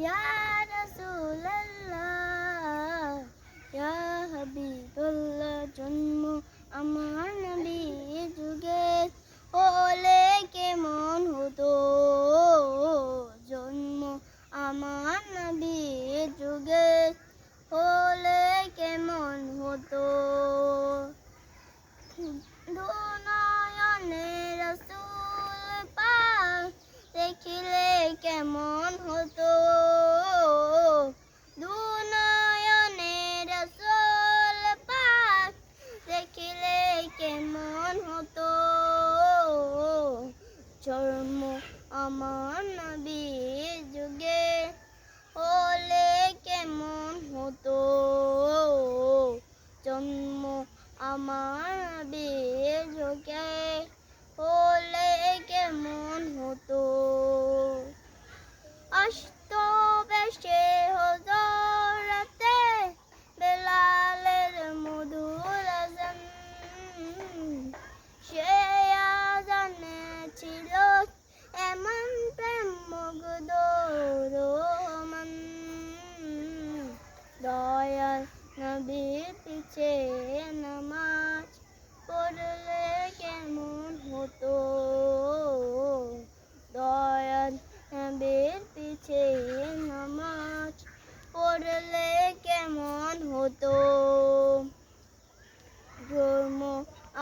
ইয়া রাসূলুল্লাহ ইয়া হাবিবাল্লাহ। জন্ম আমার নবীর যুগে হলে কেমন হতো, জন্ম আমার নবীর যুগে হলে কেমন হতো। দুনয়নে রাসূল পাক দেখিলে কেমন হতো, দুনয়নে রাসূল পাক দেখিলে কেমন হতো। জন্ম আমার নবীর যুগে হলে কেমন হতো, জন্ম আমার নবীর যুগে হলে কেমন হতো। আসত বেশে হযরতে বেলালের মধুর আযান, সে আযানে ছিল এমন প্রেম মুগ্ধ রোমান। দয়াল নবীর পিছে নামাজ পড়লে কেমন হতো, দয়াল নবীর পিছে নামাজ পড়লে কেমন হতো। জন্ম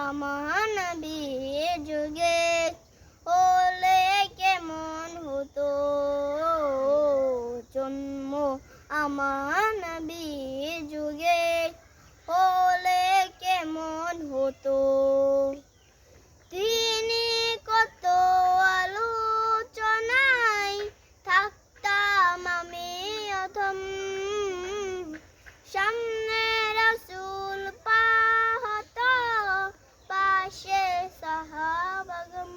আমার নবীর যুগে হলে কেমন হতো, জন্ম আমার নবীর যুগে হলে কেমন হতো। তিনি কত আলোচনায় থাকতাম আমি অথম, সামনে রাসূল পাক পাশে সাহাবাগণ।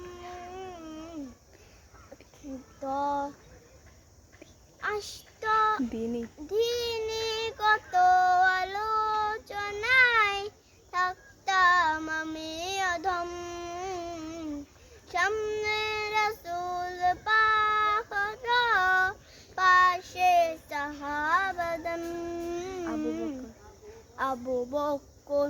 আসত দিনে কত আলোচনায় থাকতাম আমি অধম, সামনে রাসূল পাক পাশে সাহাবাগণ। আবু বকর